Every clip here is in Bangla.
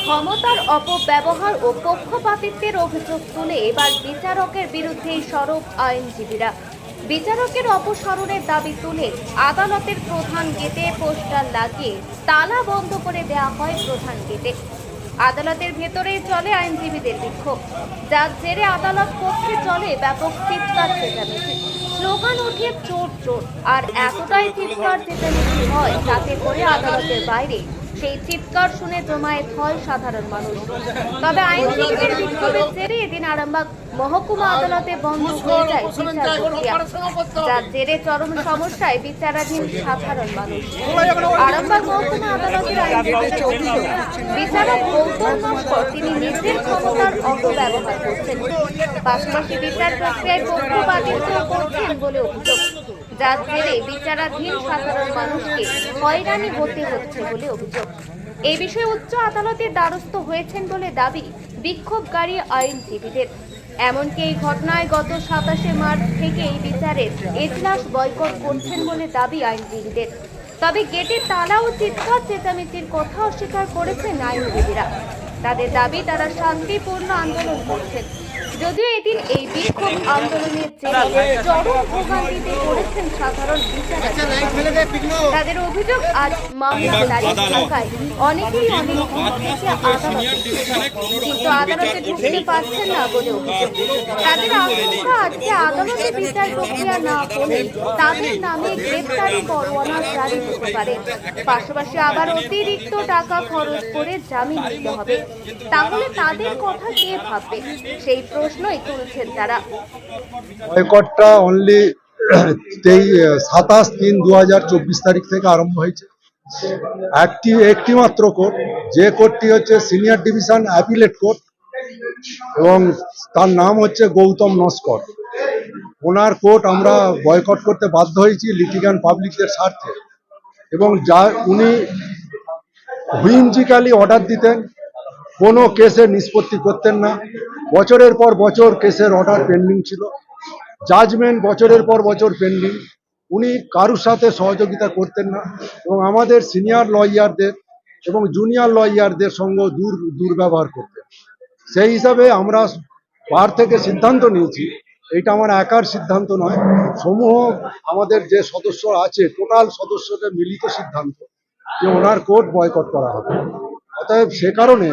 ক্ষমতার অপব্যবহার ও পক্ষপাতিত্বের অভিযোগ তুলে এবার বিচারকের বিরুদ্ধেই সরব আইনজীবীরা। বিচারকের অপসারণের দাবি তুলে আদালতের প্রধান গেটে পোস্টার লাগিয়ে তালা বন্ধ করে দেওয়া হয় প্রধান গেটে। আদালতের ভেতরেই চলে আইনজীবীদের বিক্ষোভ, যার জেরে আদালত কক্ষে চলে ব্যাপক চিৎকার চেঁচামেচি, স্লোগান ওঠে চোর চোর। আর এতটাই চিৎকার চেঁচামেচি হয় যাতে করে আদালতের বাইরে সেই চিৎকার শুনে জমায়েত হয় সাধারণ মানুষ। তবে আইনজীবীদের বিক্ষোভের জেরে এদিন আরামবাগ মহকুমা আদালতে বন্ধ হয়ে যায় বিচার প্রক্রিয়া, যার জেরে চরম সমস্যায় বিচারাধীন সাধারণ মানুষ। আরামবাগ মহকুমা আদালতের আইনজীবীদের অভিযোগ, বিচারক গৌতম নস্কর তিনি নিজের ক্ষমতার অপব্যবহার করছেন, পাশাপাশি বিচার প্রক্রিয়ায় পক্ষপাতিত্ব করছেন বলে অভিযোগ, যার জেরে বিচারাধীন সাধারণ মানুষকে হয়রানি হতে হচ্ছে বলে অভিযোগ। এই বিষয়ে উচ্চ আদালতের দ্বারস্থ হয়েছেন বলে দাবি বিক্ষোভকারী আইনজীবীদের। এমনকি এই ঘটনায় গত 27শে মার্চ থেকেই বিচারের এজলাস বয়কট করছেন বলে দাবি আইনজীবীদের। তবে গেটে তালা ও চিৎকার চেঁচামেচির কথা অস্বীকার করেছেন আইনজীবীরা। তাদের দাবি তারা শান্তিপূর্ণ আন্দোলন করছেন, যদিও এদিন এই বিক্ষোভ আন্দোলনের জেরে চরম ভোগান্তিতে পড়েছেন সাধারণ বিচারক। তাদের অভিযোগ, আজ মামলা তারিখ থাকায় অনেকেই অনেক থেকে আদালতে, কিন্তু আদালতে ঢুকতে পারছেন না বলে অভিযোগ। তাদের আশঙ্কা, আজকে আদালতে বিচার প্রক্রিয়া না হলে তাদের নামে গ্রেপ্তারি পরোয়ানা জারি হতে পারে, পাশাপাশি আবার অতিরিক্ত টাকা খরচ করে জামিন নিতে হবে। তাহলে তাদের কথা কে ভাববে, সেই প্রশ্নই তুলছেন তারা। বয়কটটা অনলি 27/3/2024 তারিখ থেকে আরম্ভ হয়েছে। একটি মাত্র কোর্ট, যে কোর্টটি হচ্ছে সিনিয়র ডিভিশন অ্যাপিলেট কোর্ট, এবং তার নাম হচ্ছে গৌতম নস্কর। ওনার কোর্ট আমরা বয়কট করতে বাধ্য হয়েছি লিটিগ্যান্ট পাবলিকদের স্বার্থে, এবং যা উনি হুইমজিক্যালি অর্ডার দিতেন, কোনো কেসের নিষ্পত্তি করতেন না। বছরের পর বছর কেসের অর্ডার পেন্ডিং ছিল, জাজমেন্ট বছরের পর বছর পেন্ডিং। উনি কারুর সাথে সহযোগিতা করতেন না, এবং আমাদের সিনিয়র লয়ারদের এবং জুনিয়র লয়ারদের সঙ্গে দুর্ব্যবহার করতেন। সেই হিসাবে আমরা বার থেকে সিদ্ধান্ত নিয়েছি, এটা আমার একার সিদ্ধান্ত নয়, সমূহ আমাদের যে সদস্য আছে টোটাল সদস্যদের মিলিত সিদ্ধান্ত যে ওনার কোর্ট বয়কট করা হবে। অতএব সে কারণে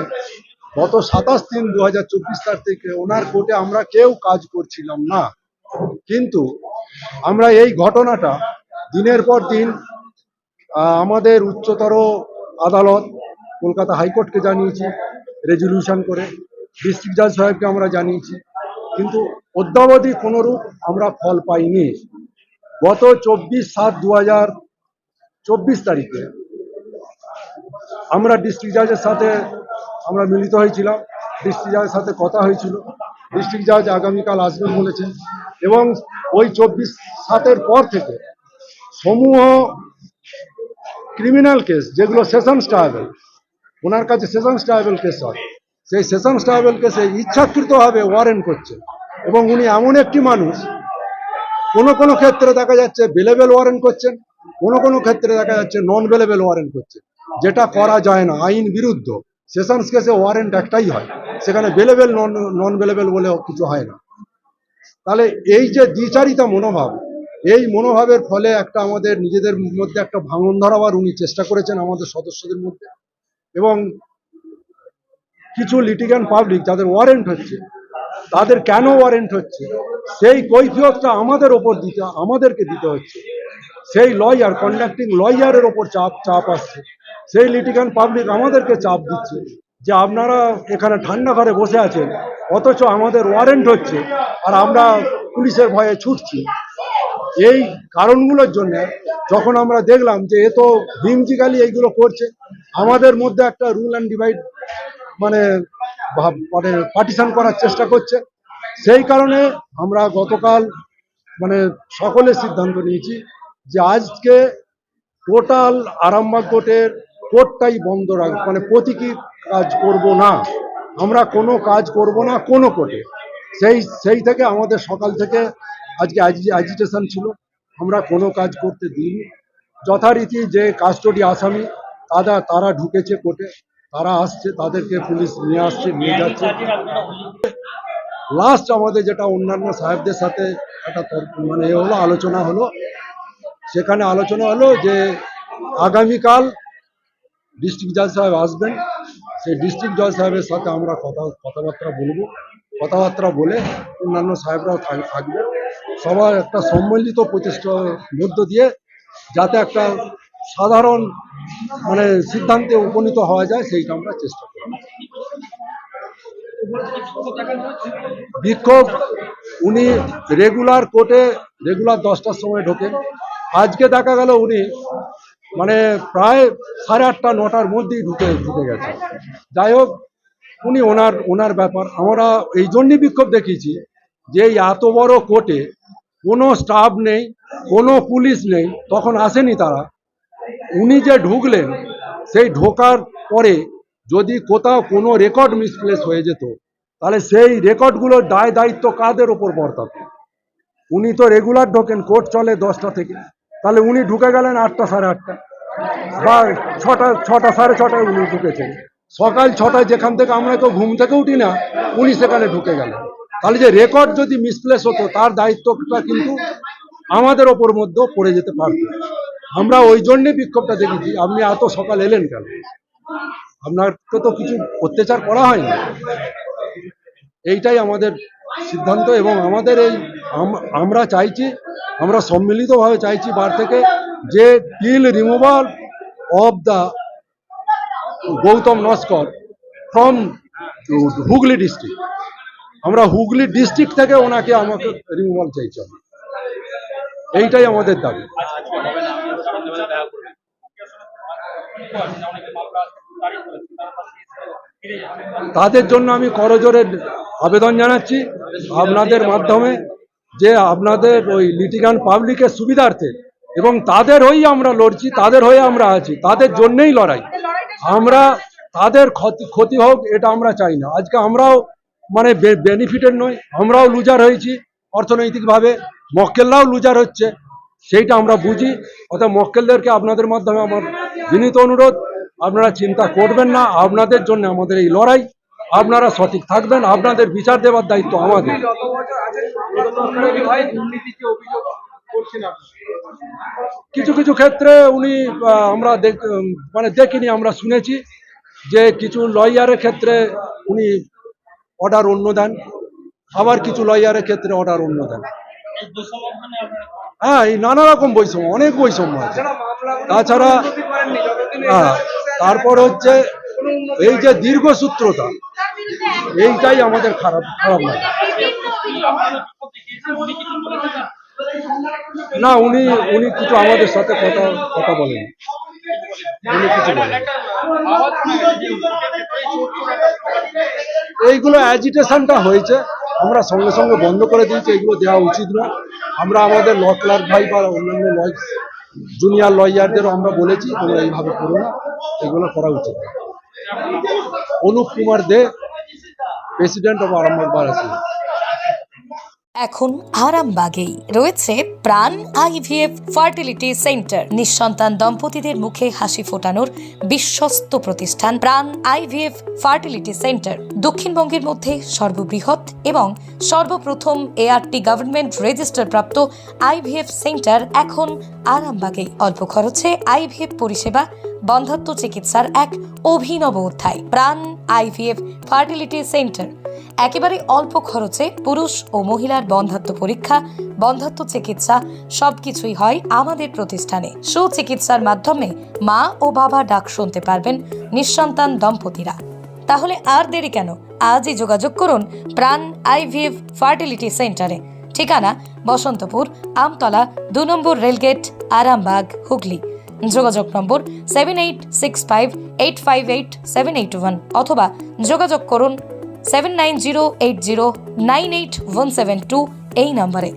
গত 27/3/2024 তারিখ থেকে ওনার কোর্টে আমরা কেউ কাজ করছিলাম না। কিন্তু আমরা এই ঘটনাটা দিনের পর দিন আমাদের উচ্চতর আদালত কলকাতা হাইকোর্টকে জানিয়েছি, রেজলিউশন করে ডিস্ট্রিক্ট জাজ সাহেবকে আমরা জানিয়েছি, কিন্তু অদ্যাবধি কোনোরূপ আমরা ফল পাইনি। গত 24/7/2024 তারিখে আমরা ডিস্ট্রিক্ট জাজের সাথে আমরা মিলিত হয়েছিলাম, ডিস্ট্রিক্ট জাজের সাথে কথা হয়েছিল। ডিস্ট্রিক্ট জাজ আগামীকাল আসবেন বলেছেন, এবং ওই 24/7-এর পর থেকে সমূহ ক্রিমিনাল কেস যেগুলো সেশনস ট্রায়াবেল, ওনার কাছে সেশনস ট্রায়াবেল কেস হয়, সেই সেশনস ট্রায়াবেল কেসে ইচ্ছাকৃতভাবে ওয়ারেন্ট করছে। এবং উনি এমন একটি মানুষ, কোনো ক্ষেত্রে দেখা যাচ্ছে বেলেবেল ওয়ারেন্ট করছেন, কোনো ক্ষেত্রে দেখা যাচ্ছে নন বেলেবেল ওয়ারেন্ট করছেন, যেটা করা যায় না, আইন বিরুদ্ধ। সেশনস কেসে ওয়ারেন্ট একটাই হয়, সেখানে বেলেবেল নন বেলেবেল বলেও কিছু হয় না। তাহলে এই যে দ্বিচারিতা মনোভাব, এই মনোভাবের ফলে একটা আমাদের নিজেদের মধ্যে একটা ভাঙন ধরাবার উনি চেষ্টা করেছেন আমাদের সদস্যদের মধ্যে। এবং কিছু লিটিগ্যান্ট পাবলিক যাদের ওয়ারেন্ট হচ্ছে, তাদের কেন ওয়ারেন্ট হচ্ছে সেই কৈফিয়তটা আমাদেরকে দিতে হচ্ছে। সেই লয়ার, কন্ডাক্টিং লয়ারের ওপর চাপ আসছে, সেই লিটিগ্যান্ট পাবলিক আমাদেরকে চাপ দিচ্ছে যে আপনারা এখানে ঠান্ডা ঘরে বসে আছেন, অথচ আমাদের ওয়ারেন্ট হচ্ছে আর আমরা পুলিশের ভয়ে ছুটছি। এই কারণগুলোর জন্য যখন আমরা দেখলাম যে এ তো ভিমজিক্যালি এইগুলো করছে, আমাদের মধ্যে একটা রুল অ্যান্ড ডিভাইড মানে পার্টিশন করার চেষ্টা করছে, সেই কারণে আমরা গতকাল সকলের সিদ্ধান্ত নিয়েছি যে আজকে টোটাল আরামবাগ কোর্টটাই বন্ধ রাখবো, প্রতীকী কাজ করব না, আমরা কোনো কাজ করব না কোনো কোর্টে। সেই থেকে আমাদের সকাল থেকে আজকে অ্যাজিটেশন ছিল, আমরা কোনো কাজ করতে দিইনি। যথারীতি যে কাস্টোডি আসামি তারা ঢুকেছে কোর্টে, তারা আসছে, তাদেরকে পুলিশ নিয়ে আসছে, নিয়ে যাচ্ছে। লাস্ট আমাদের যেটা অন্যান্য সাহেবদের সাথে একটা মানে এ হলো, আলোচনা হলো, সেখানে আলোচনা হলো যে আগামীকাল ডিস্ট্রিক্ট জজ সাহেব আসবেন, সেই ডিস্ট্রিক্ট জজ সাহেবের সাথে আমরা কথাবার্তা বলবো, কথাবার্তা বলে অন্যান্য সাহেবরাও থাকবে, সবার একটা সম্মিলিত প্রচেষ্টার মধ্য দিয়ে যাতে একটা সাধারণ মানে সিদ্ধান্তে উপনীত হওয়া যায়, সেইটা আমরা চেষ্টা করব। বিক্ষোভ উনি রেগুলার কোর্টে রেগুলার 10টার সময় ঢোকেন। আজকে দেখা গেল উনি মানে প্রায় 8:30 9টার মধ্যেই ঢুকে গেছে। যাই হোক, উনি ওনার ব্যাপার। আমরা এই জন্যই বিক্ষোভ দেখিয়েছি যে এত বড় কোর্টে কোনো স্টাফ নেই, কোনো পুলিশ নেই, তখন আসেনি তারা। উনি যে ঢুকলেন, সেই ঢোকার পরে যদি কোথাও কোনো রেকর্ড মিসপ্লেস হয়ে যেত, তাহলে সেই রেকর্ডগুলোর দায়িত্ব কাদের ওপর বর্তাত? উনি তো রেগুলার ঢোকেন, কোর্ট চলে 10টা থেকে, তাহলে উনি ঢুকে গেলেন 8টা 8:30 বা 6টা 6:30 উনি ঢুকেছেন। সকাল 6টায় যেখান থেকে আমরা তো ঘুম থেকে উঠি না, উনি সেখানে ঢুকে গেলেন। তাহলে যে রেকর্ড যদি মিসপ্লেস হতো, তার দায়িত্বটা কিন্তু আমাদের ওপর মধ্যেও পড়ে যেতে পারত। আমরা ওই জন্যে বিক্ষোভটা দেখেছি। আপনি এত সকাল এলেন কেন? আপনাকে তো কিছু অত্যাচার করা হয়নি। এইটাই আমাদের সিদ্ধান্ত, এবং আমাদের এই আমরা চাইছি, আমরা সম্মিলিতভাবে চাইছি বার থেকে যে till removal of the Gautam Naskar from Hooghly district. আমরা হুগলি ডিস্ট্রিক্ট থেকে আমাকে রিমুভাল চাইছি। এইটাই আমাদের দাবি। তাদের জন্য আমি করজোরে আবেদন জানাচ্ছি আপনাদের মাধ্যমে, যে আপনাদের ওই লিটিগান্ট পাবলিকের সুবিধার্থে, এবং তাদের হয়েই আমরা লড়ছি, তাদের হয়ে আমরা আছি, তাদের জন্যই লড়াই। আমরা তাদের ক্ষতি হোক এটা আমরা চাই না। আজকে আমরাও মানে বেনিফিটেড নই, আমরাও লুজার হয়েছি অর্থনৈতিকভাবে, মক্কেলরাও লুজার হচ্ছে, সেইটা আমরা বুঝি। অর্থাৎ মক্কেলদেরকে আপনাদের মাধ্যমে আমার বিনীত অনুরোধ, আপনারা চিন্তা করবেন না, আপনাদের জন্য আমাদের এই লড়াই। আপনারা সঠিক থাকবেন, আপনাদের বিচার দেওয়ার দায়িত্ব আমাদের। কিছু কিছু ক্ষেত্রে উনি আমরা মানে দেখিনি, আমরা শুনেছি যে কিছু লয়ারের ক্ষেত্রে উনি অর্ডার অন্য দেন, আবার কিছু লয়ারের ক্ষেত্রে অর্ডার অন্য দেন। হ্যাঁ, এই নানা রকম বৈষম্য, অনেক বৈষম্য আছে। তাছাড়া তারপর হচ্ছে এই যে দীর্ঘসূত্রতা, এইটাই আমাদের খারাপ লাগে। না, উনি কিছু আমাদের সাথে কথা বলেন, উনি কিছু বলেন। এইগুলো অ্যাজিটেশনটা হয়েছে, আমরা সঙ্গে সঙ্গে বন্ধ করে দিয়েছি, এগুলো দেওয়া উচিত নয়। আমরা আমাদের ল ক্লার্ক ভাই বা অন্যান্য জুনিয়র লয়ারদেরও আমরা বলেছি, তোমরা এইভাবে করো না, এগুলো করা উচিত। Anup Kumar Dey, president of Arambagh bar association. এখন আরামবাগেই রয়েছে প্রাণ আইভিএফ ফার্টিলিটি সেন্টার। নিঃসন্তান দম্পতিদের মুখে হাসি ফোটানোর বিশ্বস্ত প্রতিষ্ঠান প্রাণ আইভিএফ ফার্টিলিটি সেন্টার দক্ষিণবঙ্গের মধ্যে সর্ববৃহৎ এবং সর্বপ্রথম এআরটি গভর্নমেন্ট রেজিস্টার প্রাপ্ত আইভিএফ সেন্টার এখন আরামবাগেই। অল্প খরচে আইভিএফ পরিষেবা, বন্ধাত্ব চিকিৎসার এক অভিনব অধ্যায়। প্রাণ আইভিএফ ফার্টিলিটি সেন্টার একেবারে অল্প খরচে পুরুষ ও মহিলার বন্ধাত্ব পরীক্ষা, বন্ধাত্ব চিকিৎসা সবকিছুই হয় আমাদের প্রতিষ্ঠানে। সুচিকিৎসার মাধ্যমে মা ও বাবা ডাক শুনতে পারবেন নিঃসন্তান দম্পতিরা। তাহলে আর দেরি কেন? আজই যোগাযোগ করুন প্রাণ আইভিএফ ফার্টিলিটি সেন্টারে। ঠিকানা বসন্তপুর, আমতলা, 2 নম্বর রেলগেট, আরামবাগ, হুগলি। যোগাযোগ নম্বর 7865858781 অথবা যোগাযোগ করুন 7908098172 এই নম্বরে।